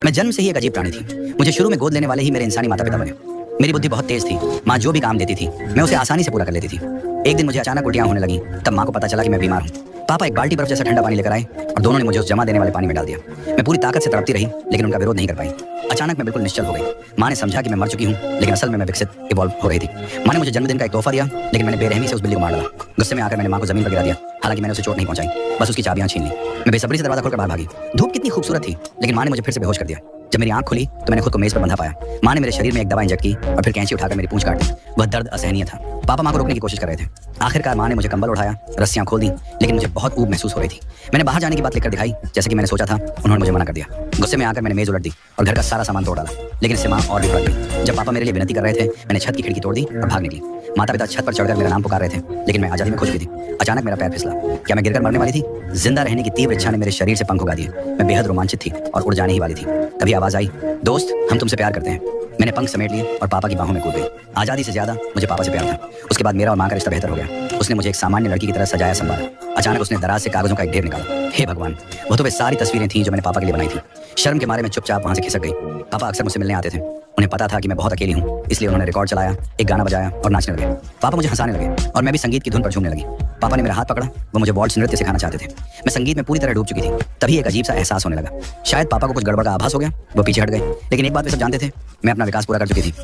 मैं जन्म से ही एक अजीब प्राणी थी। मुझे शुरू में गोद लेने वाले ही मेरे इंसानी माता पिता बने। मेरी बुद्धि बहुत तेज थी। माँ जो भी काम देती थी मैं उसे आसानी से पूरा कर लेती थी। एक दिन मुझे अचानक उल्टियाँ होने लगी। तब माँ को पता चला कि मैं बीमार हूँ। पापा एक बाल्टी बर्फ जैसा ठंडा पानी लेकर आए और दोनों ने मुझे उस जमा देने वाले पानी में डाल दिया। मैं पूरी ताकत से तड़पती रही लेकिन उनका विरोध नहीं कर पाई। अचानक मैं बिल्कुल निश्चल हो गई। माँ ने समझा कि मैं मर चुकी हूँ लेकिन असल में मैं विकसित इवॉल्व हो रही थी। माँ ने मुझे जन्मदिन का एक तोहफा दिया लेकिन मैंने बेरहमी से उस बिल्ली को मार डाला। गुस्से में आकर मैंने माँ को जमीन पर गिरा दिया। हालांकि मैंने उसे चोट नहीं पहुंचाई, बस उसकी चाबियां छीन ली। मैं बेसब्री से दरवाजा खोलकर बाहर भागी। धूप कितनी खूबसूरत थी लेकिन माँ ने मुझे फिर से बेहोश कर दिया। जब मेरी आंख खुली तो मैंने खुद को मेज पर बंधा पाया। माँ ने मेरे शरीर में एक दवा इंजेक्ट की और फिर कैंची उठाकर मेरी पूंछ काट दी। वह दर्द असहनीय था। पापा माँ को रोकने की कोशिश कर रहे थे। आखिरकार माँ ने मुझे कंबल उठाया, रस्सियां खोल दी लेकिन मुझे बहुत ऊब महसूस हो रही थी। मैंने बाहर जाने की बात लेकर दिखाई जैसे कि मैंने सोचा था। उन्होंने मुझे मना कर दिया। गुस्से में आकर मैंने मेज उलट दी और घर का सारा सामान तोड़ डाला। लेकिन इससे माँ और भी भड़क गई। जब पापा मेरे लिए विनती कर रहे थे मैंने छत की खिड़की तोड़ दी और भाग निकली। माता पिता छत पर चढ़कर मेरा नाम पुकार रहे थे लेकिन मैं आजादी में खो चुकी थी। अचानक मेरा पैर फिसला। क्या मैं गिरकर मरने वाली थी? जिंदा रहने की तीव्र इच्छा ने मेरे शरीर से पंख उगा दिए। मैं बेहद रोमांचित थी और उड़ जाने ही वाली थी। तभी आवाज आई, दोस्त हम तुमसे प्यार करते हैं। मैंने पंख समेट लिए और पापा की बाहों में कूद गई। आजादी से ज्यादा मुझे पापा से प्यार था। उसके बाद मेरा और माँ का रिश्ता बेहतर हो गया। उसने मुझे एक सामान्य लड़की की तरह सजाया संभाला। अचानक उसने दराज से कागजों का एक ढेर निकाला। हे भगवान, वो तो वे सारी तस्वीरें थीं जो मैंने पापा के लिए बनाई थी। शर्म के मारे मैं चुपचाप वहां से खिसक गई। पापा अक्सर मुझसे मिलने आते थे। उन्हें पता था कि मैं बहुत अकेली हूँ, इसलिए उन्होंने रिकॉर्ड चलाया, एक गाना बजाया और नाचने लगे। पापा मुझे हंसाने लगे और मैं भी संगीत की धुन पर झूमने लगी। पापा ने मेरा हाथ पकड़ा। वो मुझे वॉल्ट्ज नृत्य सिखाना चाहते थे। मैं संगीत में पूरी तरह डूब चुकी थी। तभी एक अजीब सा एहसास होने लगा। शायद पापा को कुछ गड़बड़ का आभास हो गया। वो पीछे हट गए। लेकिन एक बात वे सब जानते थे, मैं अपना विकास पूरा कर चुकी थी।